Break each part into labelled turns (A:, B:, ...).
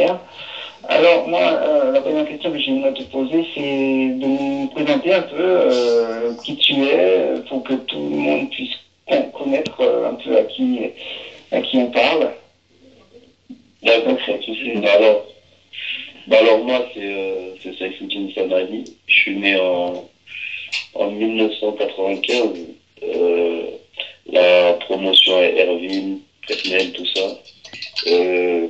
A: super. Alors, moi, la première question que j'aimerais te poser, c'est de nous présenter un peu qui tu es, pour que tout le monde puisse connaître un peu à qui on parle.
B: D'accord, pas de souci. Alors moi, c'est Saifuddin Samani. Je suis né en 1995. Euh, la promotion est Erwin, Presnel, tout ça. Euh,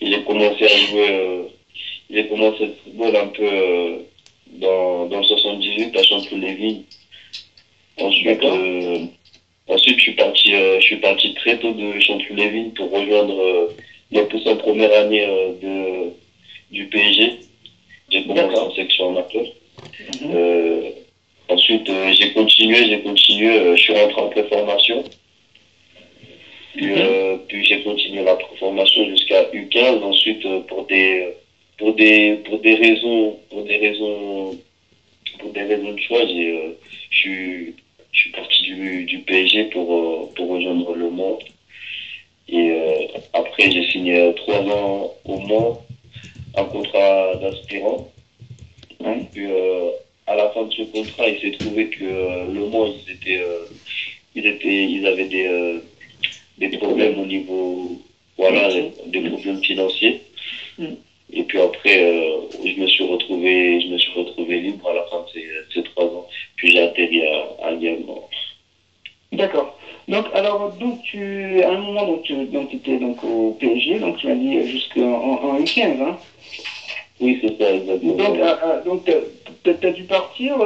B: j'ai commencé à jouer, j'ai commencé le football un peu dans le 78 à Chanteloup-les-Vignes. Ensuite,
A: D'accord.
B: je suis parti très tôt de Chanteloup-les-Vignes pour rejoindre les poussins en première année du PSG. J'ai commencé en
A: D'accord.
B: section amateur.
A: Mhm.
B: Euh, Ensuite, j'ai continué, je suis rentré en préformation.
A: Mhm.
B: Puis j'ai continué la préformation jusqu'à U15. Ensuite, pour des raisons de choix, je suis, je suis parti du PSG pour rejoindre Le Mans. Et après, j'ai signé 3 ans au Mans, un contrat d'aspirant.
A: Ouais.
B: Puis à la fin de ce contrat, il s'est trouvé que Le Mans, ils avaient des
A: Des
B: problèmes
A: problèmes
B: au niveau, voilà,
A: financiers.
B: des problèmes financiers.
A: Mhm.
B: Et puis après, je me suis retrouvé libre à la fin de ces 3 ans. Puis j'ai atterri à Lyon.
A: D'accord. Donc, alors, donc à un moment, donc, tu étais donc au PSG, donc tu m'as dit jusqu'en U15, hein.
B: Oui, c'est ça,
A: Donc,
B: exactement.
A: t'as dû partir,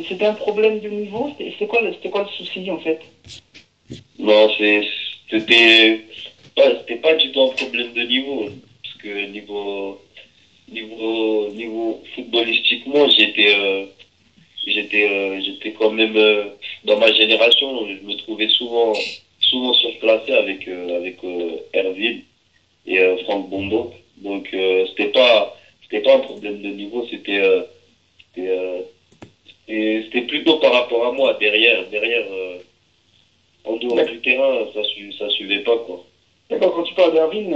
A: c'était un problème de niveau, c'était quoi le souci en fait?
B: Non, c'était c'était pas du tout un problème de niveau. Parce que niveau footballistiquement, j'étais quand même, dans ma génération, je me trouvais souvent surclassé avec Herville et Franck Bombo. Donc, c'était pas un problème de niveau, c'était, euh, c'était plutôt par rapport à moi. En dehors
A: D'ac-
B: du terrain, ça suivait pas, quoi.
A: D'accord, quand tu parles d'Erwin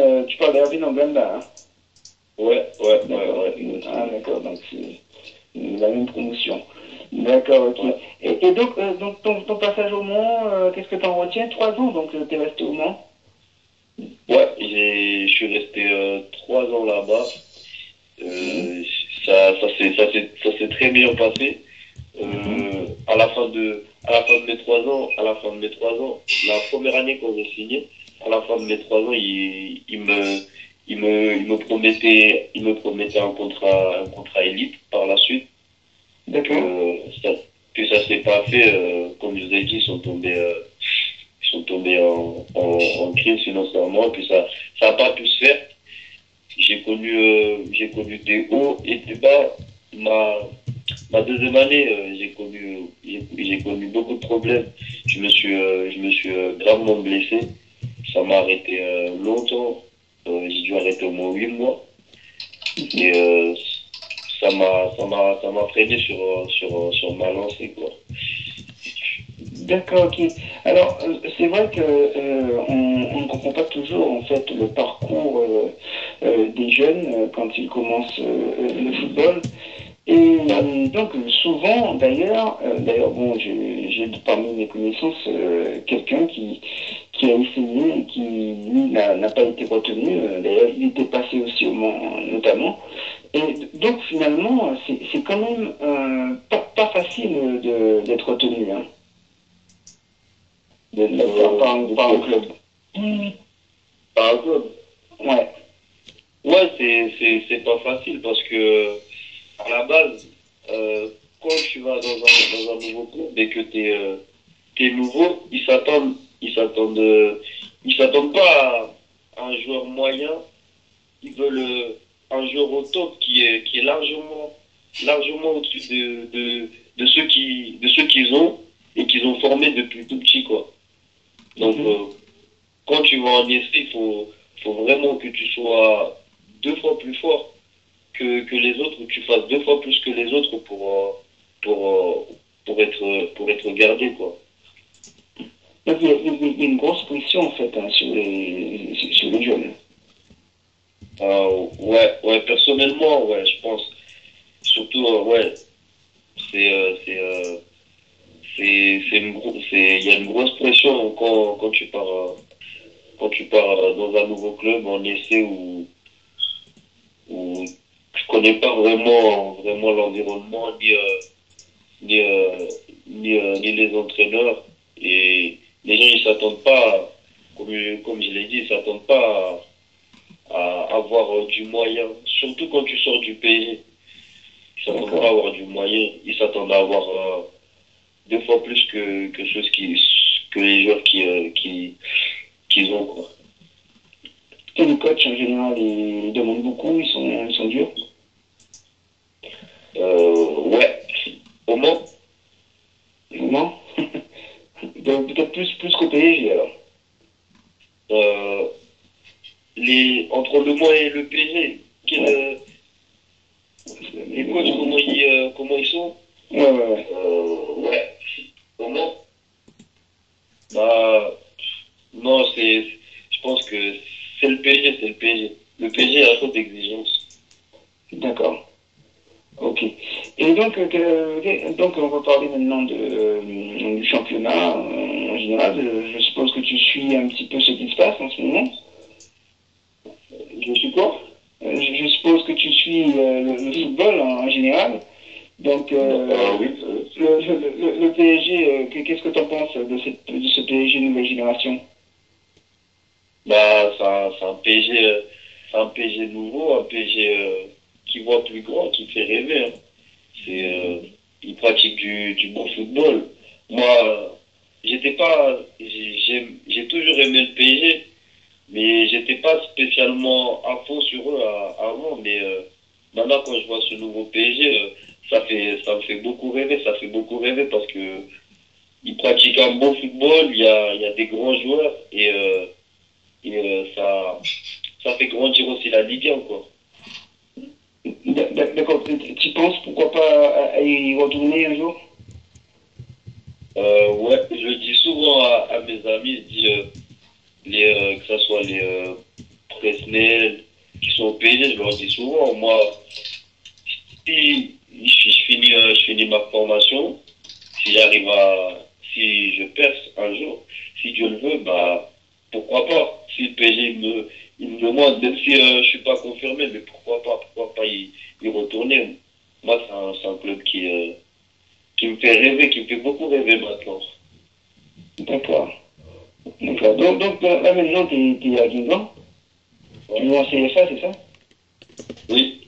A: en Blanda, hein. D'accord.
B: Ouais,
A: Ah,
B: exactement.
A: d'accord, donc c'est la même promotion. D'accord, ok.
B: Ouais.
A: Et donc ton passage au Mans, qu'est-ce que tu en retiens? 3 ans, donc tu es resté au Mans.
B: Ouais, je suis resté 3 ans là-bas.
A: Mhm.
B: Euh, ça s'est très bien passé.
A: Mhm.
B: À la fin de mes 3 ans, la première année quand j'ai signé, à la fin de mes 3 ans, il me promettait un contrat élite par la suite. Puis,
A: D'accord.
B: puis ça s'est pas fait, comme je vous ai dit, ils sont tombés en crise financièrement, puis ça a pas pu se faire. J'ai connu des hauts et des bas. Ma, Ma deuxième année, j'ai connu beaucoup de problèmes. Je me suis gravement blessé. Ça m'a arrêté longtemps. J'ai dû arrêter au moins 8 mois.
A: Mhm.
B: Et ça m'a freiné sur ma lancée, quoi.
A: D'accord, ok. Alors, c'est vrai que on ne comprend pas toujours en fait le parcours des jeunes quand ils commencent le football.
B: Ouais,
A: Et donc souvent, d'ailleurs, bon, j'ai parmi mes connaissances quelqu'un qui a essayé et qui lui n'a pas été retenu. D'ailleurs, il était passé aussi au Mans notamment. Et donc finalement, c'est quand même pas facile d'être retenu, hein, par un club.
B: par exemple,
A: Ouais.
B: ouais, c'est pas facile parce que à la base, quand tu vas dans un nouveau club et que t'es nouveau, ils s'attendent pas à un joueur moyen. Ils veulent un joueur au top qui est largement au-dessus de ceux qu'ils ont et qu'ils ont formé depuis tout petit, quoi. Donc,
A: Mhm.
B: quand tu vas en essai, faut vraiment que tu sois 2 fois plus fort que les autres, ou que tu fasses 2 fois plus que les autres pour, pour être gardé, quoi.
A: Donc il y a une grosse pression en fait, hein, sur les jeunes.
B: Ouais, personnellement, ouais, je pense. Surtout, ouais, c'est, il y a une grosse pression quand tu pars dans un nouveau club en essai où tu connais pas vraiment l'environnement, ni, ni les entraîneurs. Et les gens, ils s'attendent pas, comme je l'ai dit, ils s'attendent pas à avoir du moyen. Surtout quand tu sors du pays. Ils s'attendent pas à
A: D'accord.
B: avoir du moyen. Ils s'attendent à avoir deux fois plus que les joueurs qu'ils ont, quoi.
A: Et les coachs, en général, ils demandent beaucoup, ils sont durs.
B: Ouais. Au moins,
A: Non? Donc, peut-être plus qu'au PSG, alors.
B: euh, entre le Mans et le PSG,
A: Ouais.
B: les coachs, comment ils sont?
A: Ouais, ouais, ouais.
B: Ouais. Au Mans, bah, non, je pense que c'est le PSG, c'est le PSG. Le PSG a trop d'exigences.
A: D'accord. Ok. Et donc, donc, on va parler maintenant du championnat en général. Je suppose que tu suis un petit peu ce qui se passe en ce moment.
B: Je suis quoi?
A: Je suppose que tu suis le football en général. Donc,
B: Oui.
A: le PSG, qu'est-ce que tu en penses de ce PSG nouvelle génération?
B: Bah, c'est un PSG nouveau, un PSG qui voit plus grand, qui fait rêver, hein. Il pratique du bon football. Moi, j'étais pas, j'ai toujours aimé le PSG, mais j'étais pas spécialement à fond sur eux avant. Mais maintenant, quand je vois ce nouveau PSG, ça me fait beaucoup rêver. Ça fait beaucoup rêver parce que ils pratiquent un bon football. Il y a des grands joueurs et ça fait grandir aussi la Ligue 1, quoi.
A: D'accord. Tu penses pourquoi pas à y retourner un jour?
B: Ouais, je le dis souvent à mes amis, je dis, que ce soit les Presnel qui sont au PSG, je leur dis souvent, moi, si je finis ma formation, si j'arrive si je perce un jour, si Dieu le veut, bah, pourquoi pas, si le PSG il me demande, même si je suis pas confirmé, mais pourquoi pas y retourner. Moi, c'est un club qui me fait rêver, qui me fait beaucoup rêver maintenant.
A: D'accord. D'accord. Donc là maintenant, tu es à Guingamp. Tu
B: Ouais.
A: es en CFA, c'est ça?
B: Oui.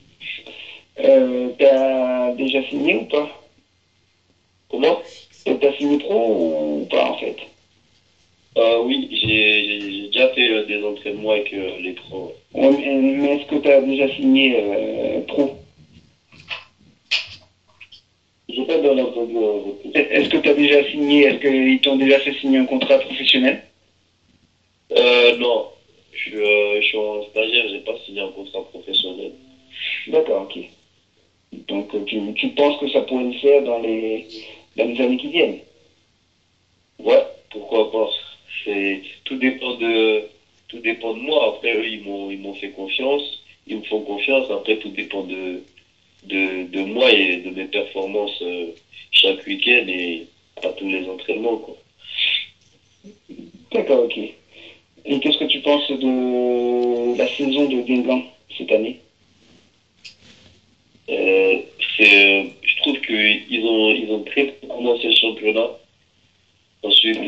A: T'as déjà signé ou pas?
B: Comment?
A: T'as signé pro ou pas en fait?
B: Oui, j'ai déjà fait des entraînements avec les pros.
A: Ouais, mais est-ce que t'as déjà signé pro?
B: J'ai pas bien entendu votre question.
A: Est-ce que t'as déjà signé, est-ce qu'ils t'ont déjà fait signer un contrat professionnel?
B: Non, je suis en stagiaire, j'ai pas signé un contrat professionnel.
A: D'accord, ok. Donc tu penses que ça pourrait le faire dans les années qui viennent?
B: Ouais, pourquoi pas. Tout dépend de moi. Après, eux, ils m'ont fait confiance, ils me font confiance. Après, tout dépend de moi et de mes performances chaque week-end et à tous les entraînements, quoi.
A: D'accord, ok. Et qu'est-ce que tu penses de la saison de Guingamp cette année?
B: Euh, je trouve ils ont très bien commencé le championnat. Ensuite,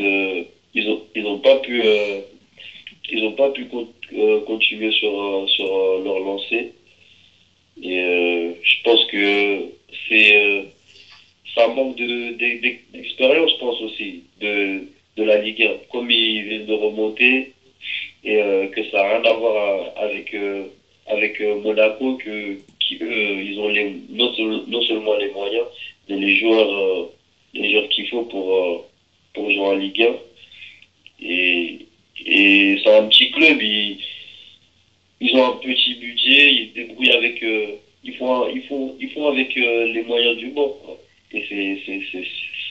B: ils ont pas pu continuer sur leur lancée. Et je pense que c'est, ça manque d'expérience, je pense aussi, de la Ligue 1. Comme ils viennent de remonter et que ça n'a rien à voir avec Monaco, qui eux, ils ont non seulement les moyens, mais les joueurs qu'il faut pour jouer en Ligue 1. Et, et c'est un petit club, ils ont un petit budget, ils se débrouillent avec, ils font avec les moyens du bord, quoi. Et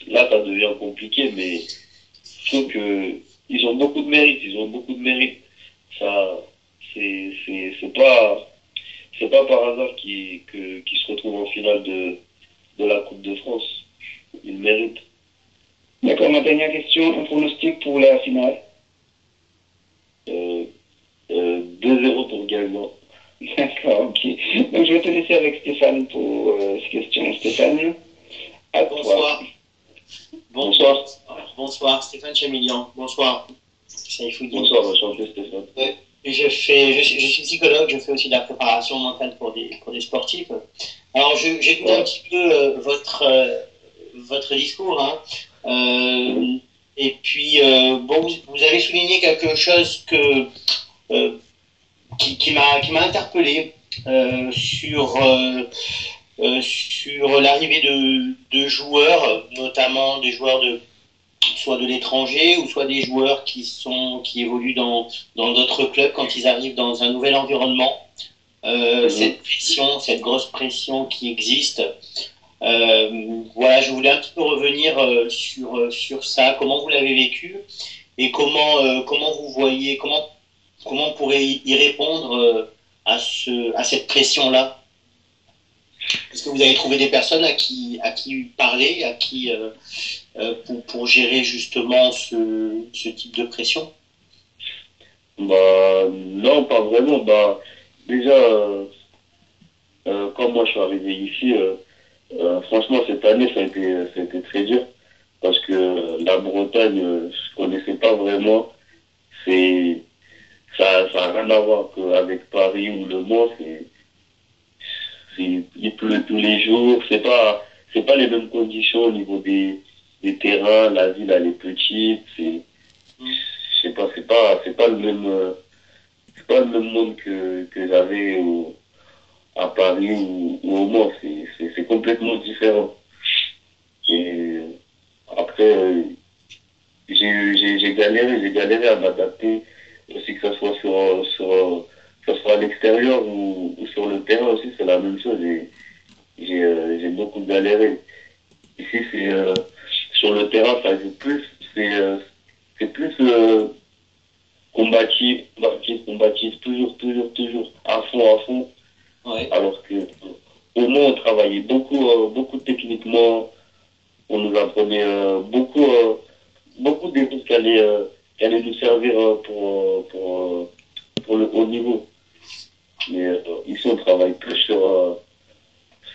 B: là, ça devient compliqué, mais je trouve que ils ont beaucoup de mérite, ils ont beaucoup de mérite. Ça, c'est pas par hasard qu'il se retrouve en finale de la Coupe de France. Il mérite.
A: D'accord, ma dernière question, un pronostic pour la finale.
B: 2-0 pour Guingamp.
A: D'accord, ok. Donc je vais te laisser avec Stéphane pour ces questions. Stéphane, à toi.
C: Bonsoir. Bonsoir. Bonsoir, Stéphane Chamillian. Bonsoir.
B: Bonsoir, enchanté Stéphane.
C: Je suis psychologue, je fais aussi de la préparation mentale pour des sportifs. Alors, j'écoute un petit peu votre discours. Hein. Et puis, bon, vous avez souligné quelque chose qui m'a interpellé sur l'arrivée de joueurs, notamment des joueurs soit de l'étranger ou soit des joueurs qui évoluent dans d'autres clubs quand ils arrivent dans un nouvel environnement. Cette pression, cette grosse pression qui existe. Voilà, je voulais un petit peu revenir sur ça, comment vous l'avez vécu et comment vous voyez, comment on pourrait y répondre à cette pression-là. Est-ce que vous avez trouvé des personnes à qui parler, pour gérer justement ce type de pression?
B: Bah non, pas vraiment. Bah déjà, quand moi je suis arrivé ici, franchement cette année ça a été très dur parce que la Bretagne, je connaissais pas vraiment. Ça a rien à voir avec Paris ou Le Mans. Il pleut tous les jours. C'est pas les mêmes conditions au niveau des terrains. La ville elle est petite. Je sais pas, c'est pas le même monde que j'avais à Paris ou au Mans. C'est complètement différent. Et après, j'ai galéré à m'adapter aussi, que ce soit que ce soit à l'extérieur ou sur le terrain aussi, c'est la même chose. J'ai beaucoup galéré. Ici, sur le terrain, ça joue plus, c'est plus combatif, toujours, à fond.
C: Ouais.
B: Alors que au moins on travaillait beaucoup techniquement, on nous apprenait beaucoup des choses qui allaient nous servir pour le haut niveau. Mais ici on travaille plus sur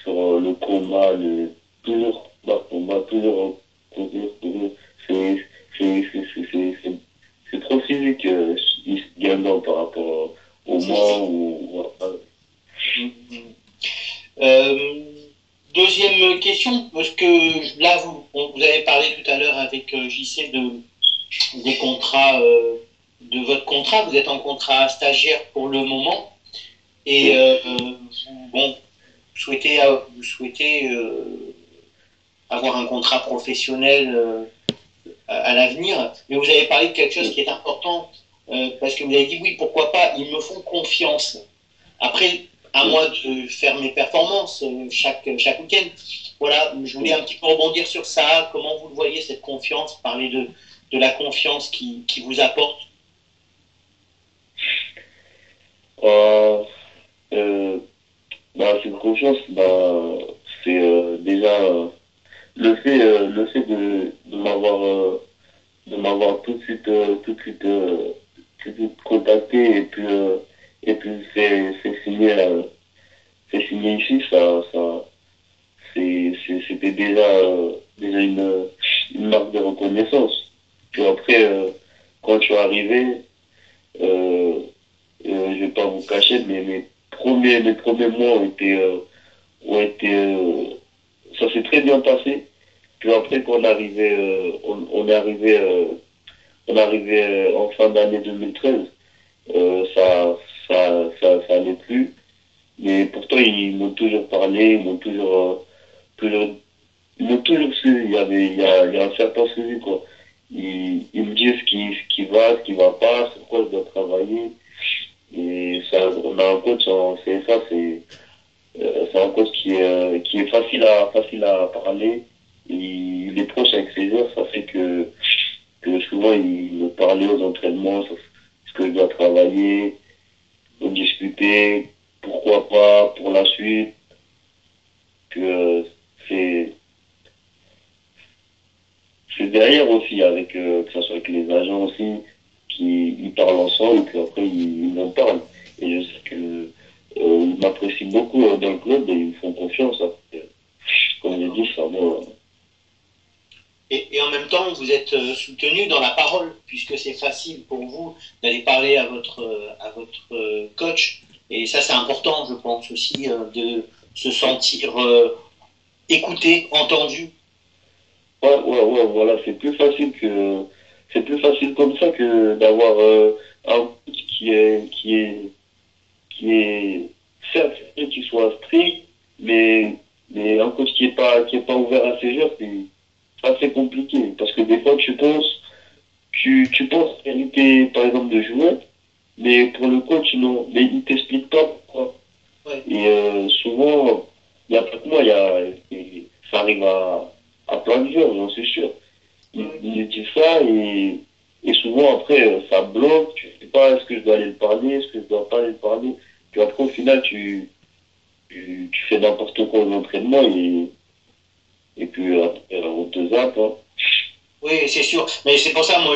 B: le combat, toujours bas combat, toujours. C'est trop physique, Guingamp par rapport au Mans ou
C: Deuxième question, parce que là, vous avez parlé tout à l'heure avec JC des contrats, de votre contrat. Vous êtes en contrat stagiaire pour le moment. Et bon, vous souhaitez avoir un contrat professionnel à l'avenir. Mais vous avez parlé de quelque chose qui est important, parce que vous avez dit, oui, pourquoi pas, ils me font confiance. Après, à moi de faire mes performances chaque week-end. Voilà, je voulais un petit peu rebondir sur ça. Comment vous le voyez, cette confiance, parler de la confiance qui vous apporte?
B: Cette confiance, c'est déjà le fait de m'avoir tout de suite contacté et puis c'est signé ici, c'était déjà une marque de reconnaissance. Puis après, quand je suis arrivé, je vais pas vous cacher, mais mes premiers mois ont été ça s'est très bien passé. Puis après, quand on est arrivé en fin d'année 2013, ça allait plus. Mais pourtant, ils m'ont toujours parlé, ils m'ont toujours suivi. Il y a un certain suivi, quoi. Ils me disent ce qui va, ce qui va pas, sur quoi je dois travailler. Et ça, on a un coach en CFA, c'est un coach qui est facile à parler. Il est proche avec ses joueurs, ça fait que souvent il me parlait aux entraînements sur ce que je dois travailler. faut discuter, pourquoi pas pour la suite, que c'est c'est derrière aussi, avec que ce soit avec les agents aussi, qui ils parlent ensemble, puis après ils en parlent. Et je sais que ils m'apprécient beaucoup dans le club et ils me font confiance. Après. Comme j'ai dit, ça va.
C: Et en même temps, vous êtes soutenu dans la parole, puisque c'est facile pour vous d'aller parler à votre coach. Et ça, c'est important, je pense aussi, de se sentir écouté, entendu.
B: Ouais, voilà, c'est plus facile comme ça que d'avoir un coach qui est, certes, qui soit strict, mais un coach qui est pas ouvert à ses joueurs, c'est assez compliqué. Parce que des fois, tu penses mériter, par exemple, de jouer, mais pour le coach, non. Mais il t'explique pas pourquoi.
C: Ouais.
B: Et souvent, il n'y a pas que moi, ça arrive à plein de joueurs, j'en suis sûr. Ils disent ça et souvent après, ça bloque. Tu sais pas, est-ce que je dois aller le parler, est-ce que je dois pas aller le parler. Puis après, au final, tu fais n'importe quoi aux entraînements et puis après, on te zappe. Hein.
C: Oui, c'est sûr. Mais c'est pour ça, moi,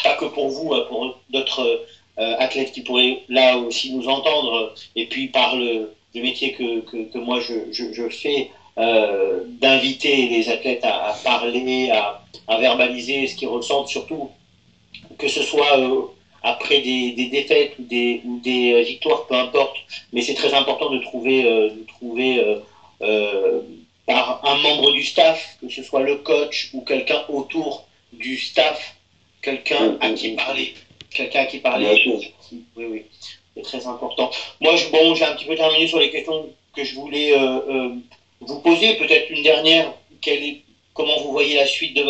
C: pas que pour vous, pour d'autres athlètes qui pourraient là aussi nous entendre, et puis par le métier que moi je fais, d'inviter les athlètes à parler, à verbaliser ce qu'ils ressentent, surtout que ce soit après des défaites ou des victoires, peu importe. Mais c'est très important de trouver par un membre du staff, que ce soit le coach ou quelqu'un autour du staff, quelqu'un à qui parler. Quelqu'un à qui parler. Oui, oui, c'est très important. Moi, bon, j'ai un petit peu terminé sur les questions que je voulais vous poser. Peut-être une dernière. Comment vous voyez la suite de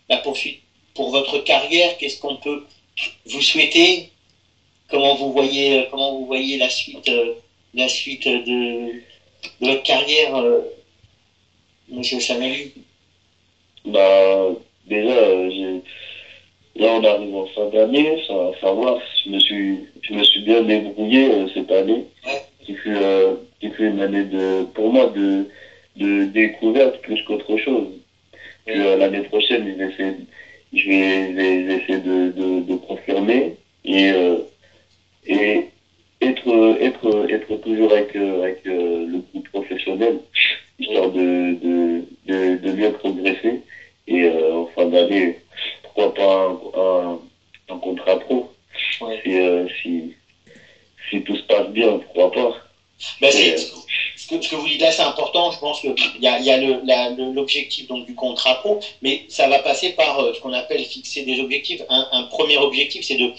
C: la poursuite pour votre carrière? Qu'est-ce qu'on peut vous souhaiter? Comment vous voyez la suite de votre carrière, Monsieur Chanel?
B: Bah, déjà, là, on arrive en fin d'année, ça va. Je me suis bien débrouillé cette année,
C: Ouais.
B: qui fut une année pour moi, de découverte plus qu'autre chose. Puis l'année prochaine, je vais essayer de confirmer et être toujours avec le groupe professionnel, histoire de mieux progresser. Et en fin d'année, pourquoi pas un contrat pro.
C: Ouais.
B: Si tout se passe bien, pourquoi pas.
C: Ben ce que vous dites là, c'est important. Je pense qu'il y a l'objectif donc du contrat pro, mais ça va passer par ce qu'on appelle fixer des objectifs. Un premier objectif, c'est de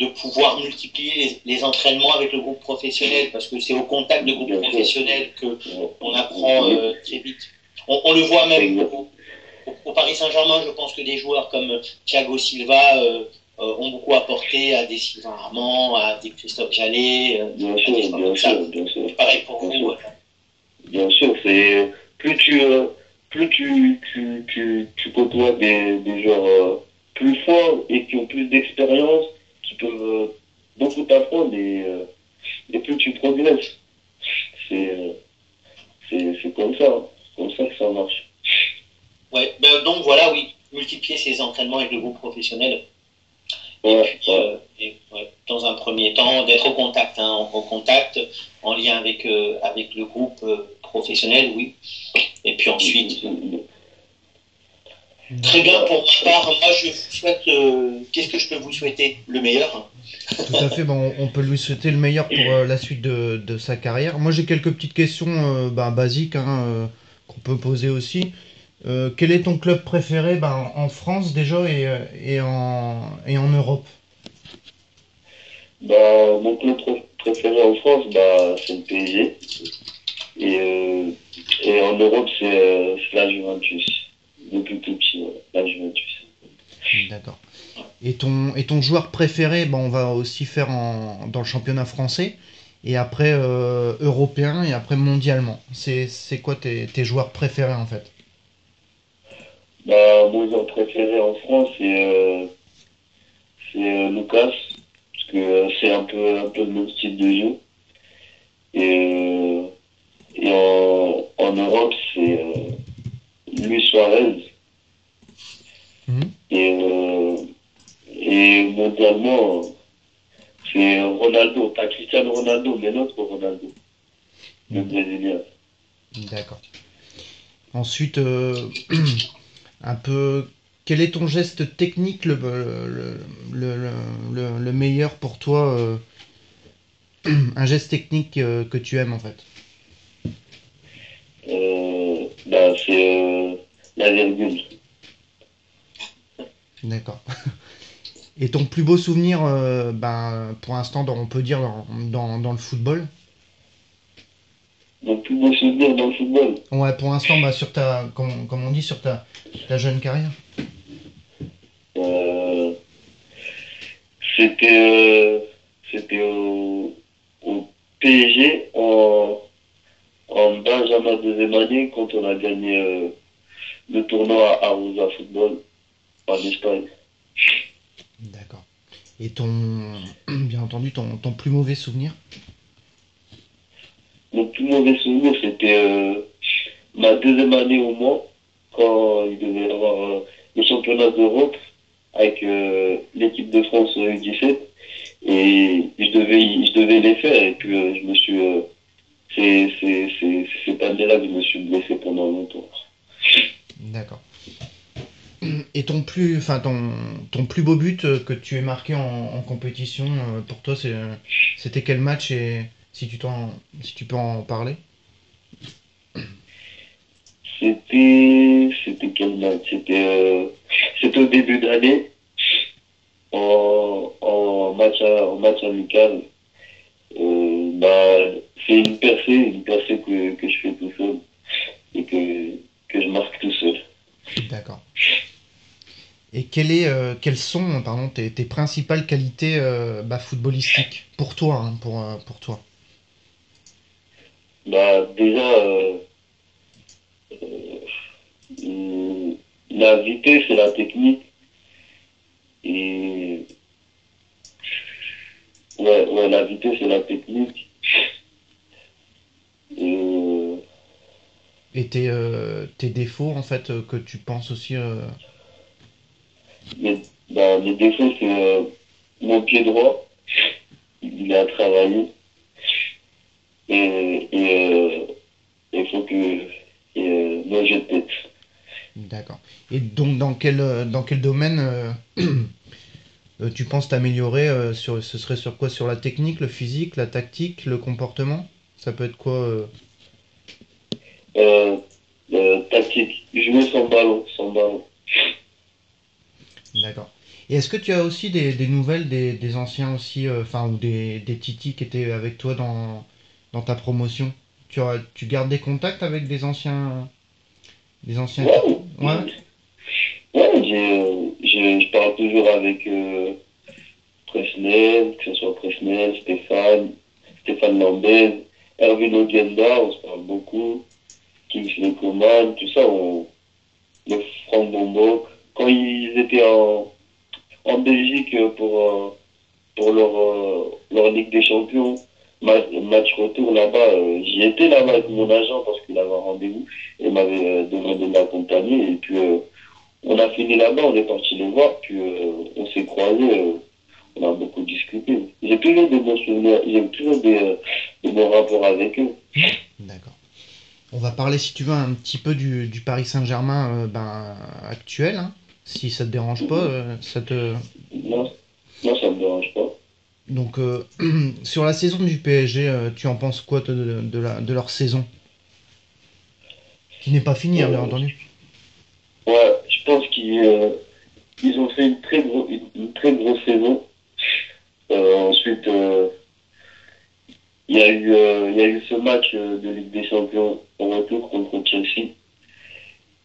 C: pouvoir multiplier les entraînements avec le groupe professionnel, parce que c'est au contact de groupe professionnel qu'on apprend très vite. On le voit même au Paris Saint-Germain. Je pense que des joueurs comme Thiago Silva ont beaucoup apporté à des Sylvain Armand, à des Christophe Jallet.
B: Bien sûr.
C: Pareil pour vous.
B: Bien sûr, c'est plus tu côtoies des joueurs plus forts et qui ont plus d'expérience, qui peuvent beaucoup t'apprendre et plus tu progresses. C'est comme ça, hein. C'est comme ça que ça marche.
C: Ouais, ben donc voilà, oui, multiplier ses entraînements avec le groupe professionnel.
B: Ouais,
C: Ouais, dans un premier temps, d'être au contact, en lien avec le groupe professionnel, oui. Et puis ensuite, très bien pour ma part. Moi, je vous souhaite. Qu'est-ce que je peux vous souhaiter? Le meilleur.
D: Tout à fait, bon, on peut lui souhaiter le meilleur pour la suite de sa carrière. Moi, j'ai quelques petites questions basiques qu'on peut poser aussi. Quel est ton club préféré en France déjà et en Europe?
B: Bah, mon club préféré en France, bah, c'est le PSG. Et en Europe, c'est la Juventus. Depuis tout petit, la Juventus.
D: D'accord. Et ton joueur préféré, on va aussi faire dans le championnat français, et après européen, et après mondialement. C'est quoi tes joueurs préférés en fait?
B: Bah, mon joueur préféré en France, c'est Lucas, parce que c'est un peu le même style de jeu. Et, en Europe, c'est Luis Suarez.
D: Mhm.
B: Et mondialement, c'est Ronaldo, pas Cristiano Ronaldo, mais l'autre Ronaldo, le Brésilien.
D: D'accord. Ensuite, un peu, quel est ton geste technique le meilleur pour toi un geste technique que tu aimes en fait?
B: Bah, c'est la virgule.
D: D'accord. Et ton plus beau souvenir, pour l'instant, on peut dire dans le football?
B: Mon plus beau souvenir dans le football,
D: Ouais, pour l'instant, sur comme on dit, sur ta jeune carrière.
B: euh, c'était c'était au PSG en Benjamin deuxième année quand on a gagné le tournoi à Arousa Football en Espagne.
D: D'accord. Et bien entendu, ton plus mauvais souvenir?
B: Mon plus mauvais souvenir, c'était ma deuxième année au Mans, quand il devait y avoir les championnats d'Europe avec l'équipe de France U17. Et je devais les faire. Et puis, je me suis. C'est cette année-là que je me suis blessé pendant longtemps.
D: D'accord. Et ton plus beau but que tu aies marqué en compétition, pour toi, c'était quel match et si tu peux en parler?
B: C'était quel match? C'était au début d'année, en match amical. Bah, c'est une percée que je fais tout seul et que je marque tout seul.
D: D'accord. Et quelles sont, pardon, tes principales qualités footballistiques pour toi, hein, pour toi?
B: Bah, déjà, la vitesse et la technique. Et ouais, la vitesse et la technique. Et,
D: Et tes défauts, en fait, que tu penses aussi.
B: les défauts, c'est mon pied droit. Il est à travailler. Et il faut que moi je tête.
D: D'accord. Et donc, dans quel domaine tu penses t'améliorer ce serait sur quoi? Sur la technique, le physique, la tactique, le comportement? Ça peut être quoi
B: Euh, Tactique, jouer sans ballon, sans ballon.
D: D'accord. Et est-ce que tu as aussi des nouvelles des anciens aussi, enfin, ou des titis qui étaient avec toi dans ta promotion? Tu gardes des contacts avec des anciens titis?
B: Ouais,
D: Ouais.
B: ouais, je parle toujours avec Presnel, que ce soit Presnel, Stéphane Lambert, Erwin Ogenda, on se parle beaucoup, Kingsley Coman, tout ça, le Franck Bombok. Quand ils étaient en Belgique pour leur Ligue des Champions, match retour là-bas, j'y étais là-bas avec mon agent parce qu'il avait un rendez-vous et m'avait demandé de l'accompagner. Et puis, on a fini là-bas, on est parti les voir, puis on s'est croisés, on a beaucoup discuté. J'ai toujours des bons souvenirs, j'ai toujours des bons rapports avec eux.
D: D'accord. On va parler, si tu veux, un petit peu du Paris Saint-Germain actuel, hein, si ça te dérange pas. Ça te...
B: Non, non, ça me dérange pas.
D: Donc, sur la saison du PSG, tu en penses quoi toi, de leur saison? Qui n'est pas finie, hein, bien
B: Euh,
D: entendu.
B: ouais, je pense qu'ils ont fait une très grosse saison. Ensuite, il y a eu ce match de Ligue des Champions en retour contre Chelsea,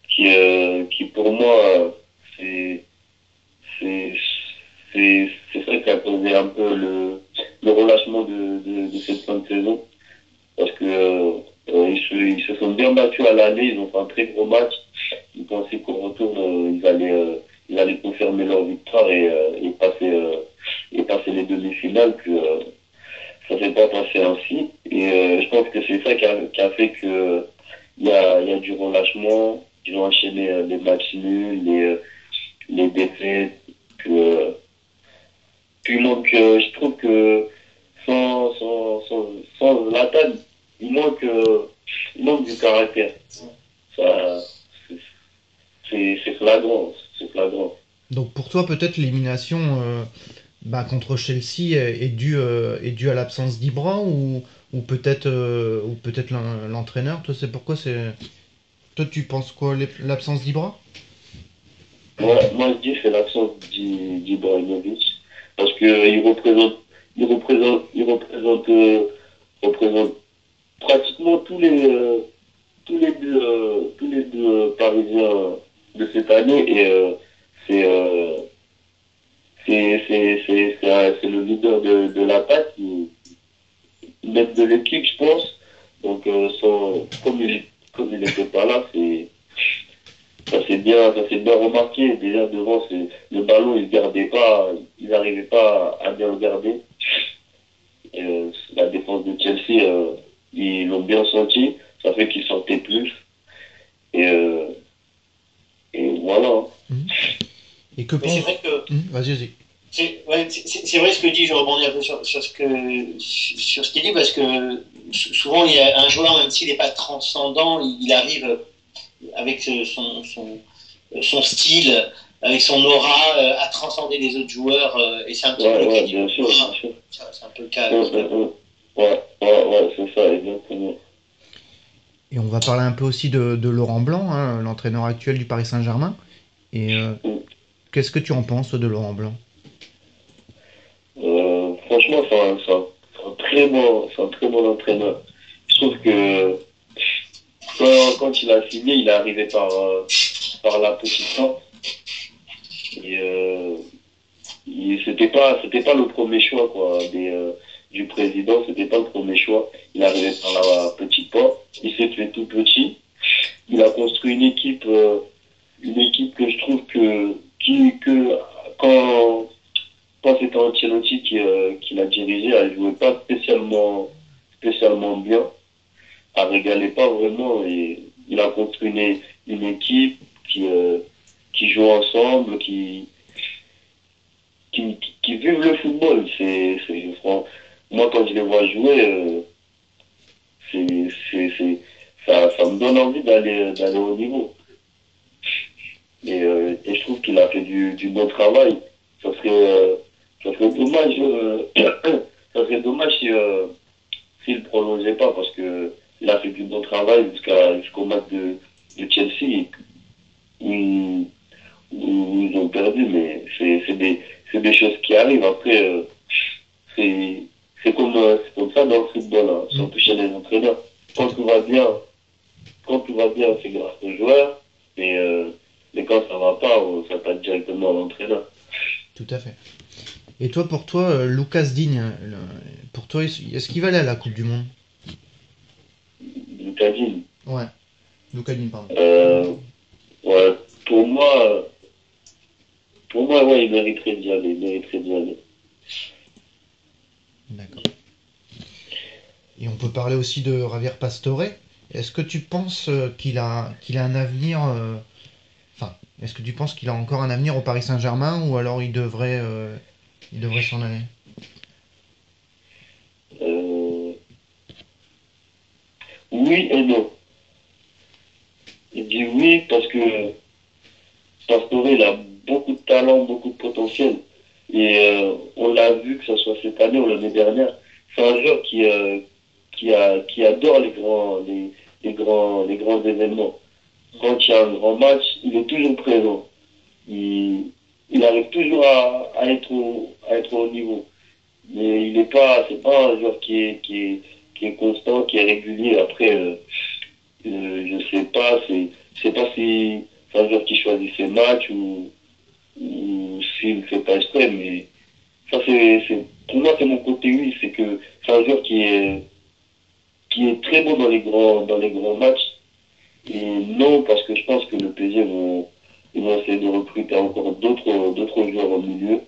B: qui pour moi, c'est, c'est, c'est ça qui a causé un peu le relâchement de cette fin de saison. Parce que ils se sont bien battus à l'aller, ils ont fait un très gros match. Ils pensaient qu'au retour, ils allaient confirmer leur victoire et passer et passer les demi-finales que ça s'est pas passé ainsi. Et je pense que c'est ça qui a fait que il y a du relâchement, ils ont enchaîné les matchs nuls, les défaites. Puis donc, je trouve que sans Zlatan, il manque du caractère. Ça, c'est flagrant, c'est flagrant.
D: Donc pour toi, peut-être l'élimination contre Chelsea est due à l'absence d'Ibra ou peut-être l'entraîneur. Toi, c'est pourquoi c'est. Toi, tu penses quoi, l'absence d'Ibra?
B: Moi, je dis que c'est l'absence d'Ibrahimovic parce que représente pratiquement tous les deux Parisiens de cette année et c'est c'est le leader de l'attaque, même de l'équipe, je pense. Donc, comme il n'était pas là, ça s'est bien remarqué. Déjà devant, le ballon, ils n'arrivaient pas à bien le garder. Et, la défense de Chelsea, ils l'ont bien senti. Ça fait qu'ils sortaient plus. Et, et voilà.
D: Mhm. Et que
C: Mais c'est vrai que
D: Vas-y.
C: c'est vrai ce que dit, je rebondis un peu sur ce qu'il dit, parce que souvent il y a un joueur, même s'il n'est pas transcendant, il arrive avec son style, avec son aura, à transcender les autres joueurs, et c'est un petit peu le cas.
B: Bien sûr, bien sûr.
C: C'est un peu le cas.
B: C'est ça, exactement.
D: Et on va parler un peu aussi de Laurent Blanc, hein, l'entraîneur actuel du Paris Saint-Germain. Et qu'est-ce que tu en penses de Laurent Blanc?
B: Franchement, c'est un très bon entraîneur. Je trouve que quand il a signé, il est arrivé par la petite porte. Et c'était pas le premier choix quoi du président, c'était pas le premier choix. Il est arrivé par la petite porte. Il s'est fait tout petit. Il a construit une équipe que je trouve que quand c'était Ancelotti qui l'a dirigé, elle jouait pas spécialement bien. Elle régalait pas vraiment et il a construit une équipe qui joue ensemble, qui vivent le football. Moi, quand je les vois jouer, ça me donne envie d'aller au niveau. Et je trouve qu'il a fait du bon travail. Ça serait dommage, ça serait dommage s'il ne prolongeait pas parce que il a fait du bon travail jusqu'au match de Chelsea où ils ont perdu, mais c'est des choses qui arrivent. Après, c'est comme ça dans le football, hein, surtout chez les entraîneurs. Quand tout va bien, c'est grâce aux joueurs, mais quand ça va pas, on s'attaque directement à l'entraîneur.
D: Tout à fait. Et toi, pour toi, Lucas Digne, pour toi, est-ce qu'il va aller à la Coupe du Monde?
B: Lucas Digne.
D: Ouais. Lucas Digne, pardon.
B: Ouais. Pour moi, ouais, il mériterait d'y aller.
D: D'accord. Et on peut parler aussi de Javier Pastore. Est-ce que tu penses qu'il a un avenir est-ce que tu penses qu'il a encore un avenir au Paris Saint-Germain ou alors il devrait s'en aller?
B: Oui et non. Il dit oui parce que Pastore, il a beaucoup de talent, beaucoup de potentiel. Et on l'a vu, que ce soit cette année ou l'année dernière. C'est un joueur qui adore les grands événements. Quand il y a un grand match, il est toujours présent. Il arrive toujours à être au niveau. Mais c'est pas un joueur qui est constant, qui est régulier. Après, je sais pas si c'est un joueur qui choisit ses matchs ou s'il ne fait pas exprès, mais ça pour moi c'est mon côté oui, c'est que c'est un joueur qui est très bon dans les grands matchs. Et non, parce que je pense que le PSG ils vont essayer de recruter encore d'autres joueurs au milieu.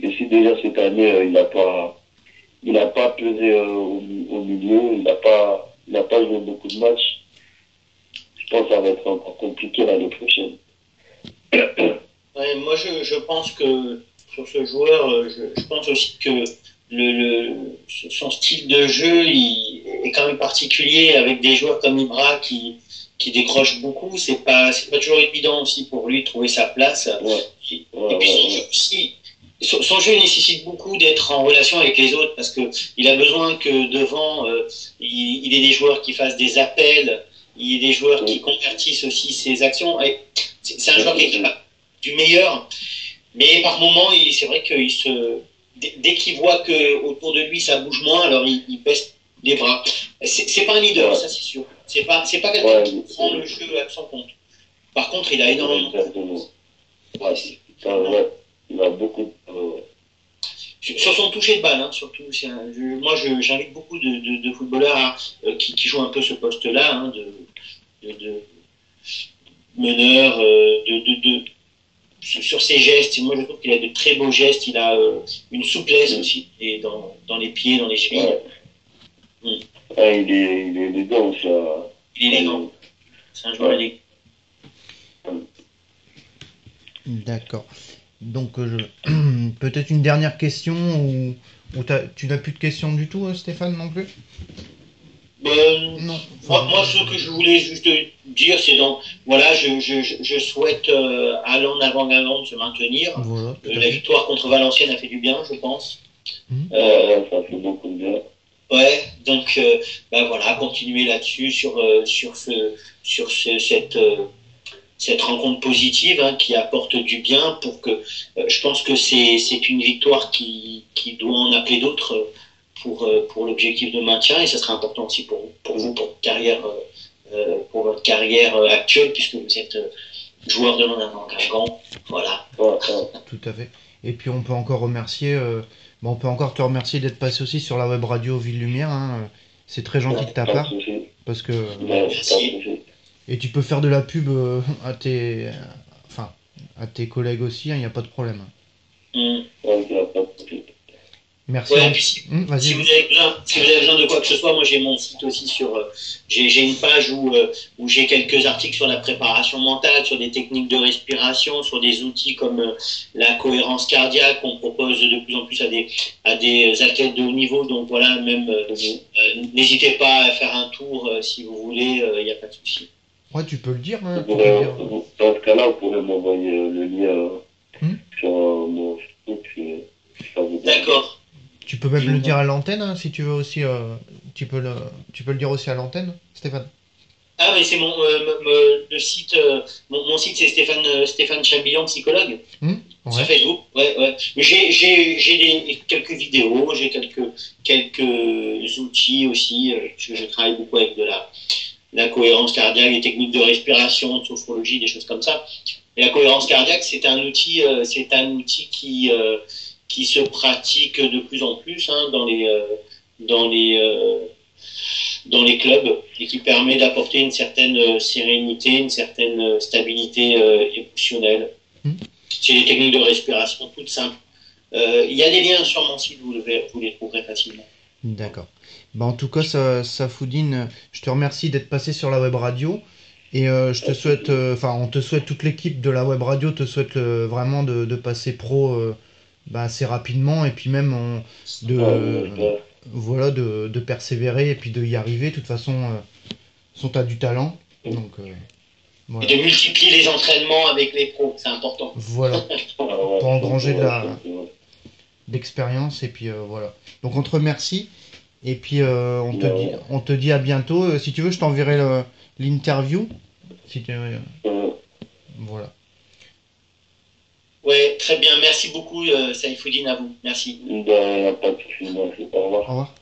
B: Et si déjà cette année, il n'a pas pesé au milieu, il n'a pas joué beaucoup de matchs, je pense que ça va être encore compliqué l'année prochaine.
C: Ouais, moi, je pense que sur ce joueur, je pense aussi que son style de jeu est quand même particulier avec des joueurs comme Ibra qui décrochent beaucoup. C'est pas toujours évident aussi pour lui de trouver sa place.
B: Ouais,
C: Et puis, son jeu nécessite beaucoup d'être en relation avec les autres parce que il a besoin que devant, il ait des joueurs qui fassent des appels, il y ait des joueurs qui convertissent aussi ses actions. Et c'est un joueur qui est du meilleur, mais par moments, c'est vrai qu'il dès qu'il voit que autour de lui ça bouge moins, alors il baisse les bras. C'est pas un leader, ça c'est sûr. C'est pas quelqu'un qui prend le jeu à son compte. Par contre, il a énormément.
B: Il a beaucoup.
C: Sur son toucher de balle, hein, surtout. Moi, j'invite beaucoup de footballeurs qui jouent un peu ce poste-là, hein, de meneur, sur ses gestes. Moi, je trouve qu'il a de très beaux gestes. Il a une souplesse aussi et dans les pieds, dans les chevilles.
B: Ouais. Il est élégant aussi.
C: Il est élégant. C'est un joueur élégant.
D: D'accord. Donc, peut-être une dernière question ou tu n'as plus de questions du tout, Stéphane, non plus?
C: Non. Moi, ce que je voulais juste dire, c'est voilà, je souhaite aller en avant se maintenir.
D: Voilà,
C: la victoire contre Valenciennes a fait du bien, je pense.
B: Ça fait beaucoup de bien.
C: Ouais, donc voilà, continuer là-dessus sur cette rencontre positive, hein, qui apporte du bien pour que je pense que c'est une victoire qui doit en appeler d'autres pour l'objectif de maintien, et ça sera important aussi pour vous, pour votre carrière actuelle, puisque vous êtes joueur de l'En-Avant Guingamp. Voilà.
D: Tout à fait. Et puis on peut encore te remercier d'être passé aussi sur la web radio Ville Lumière, hein. C'est très gentil de ta part, parce que et tu peux faire de la pub à tes collègues aussi, il n'y a pas de problème. Merci.
C: Ouais, puis si vous avez besoin de quoi que ce soit, moi j'ai mon site aussi j'ai une page où j'ai quelques articles sur la préparation mentale, sur des techniques de respiration, sur des outils comme la cohérence cardiaque qu'on propose de plus en plus à des athlètes de haut niveau. Donc voilà, même n'hésitez pas à faire un tour si vous voulez, il n'y a pas de souci.
D: Ouais, tu peux le dire. Hein,
B: dans ce cas-là, vous pouvez m'envoyer le lien sur mon site.
C: D'accord.
D: Tu peux même le dire à l'antenne, hein, si tu veux aussi. Tu peux le dire aussi à l'antenne, Stéphane.
C: Ah, mais c'est le site. Mon site, c'est Stéphane Chabillon, psychologue. Sur Facebook. Ouais. Mais j'ai quelques vidéos, j'ai quelques outils aussi. Je travaille beaucoup avec de la cohérence cardiaque, des techniques de respiration, de sophrologie, des choses comme ça. Et la cohérence cardiaque, c'est un outil qui se pratique de plus en plus, hein, dans les clubs, et qui permet d'apporter une certaine sérénité, une certaine stabilité émotionnelle. C'est des techniques de respiration toutes simples. Il y a des liens sur mon site, vous les trouverez facilement.
D: D'accord. En tout cas, Safoudine, je te remercie d'être passé sur la web radio. Et je te souhaite, on te souhaite, toute l'équipe de la web radio te souhaite vraiment de passer pro assez rapidement, et puis même de persévérer et puis de y arriver. De toute façon, tu as du talent. Donc, voilà.
C: Et de multiplier les entraînements avec les pros, c'est important.
D: Voilà. Pour engranger d'expérience, et puis voilà. Donc on te remercie, et puis on te dit à bientôt. Si tu veux, je t'enverrai l'interview. Si tu voilà.
C: Ouais, très bien. Merci beaucoup, Saïfoudine, à vous. Merci.
B: Pas de soucis, merci. Au revoir.
D: Au revoir.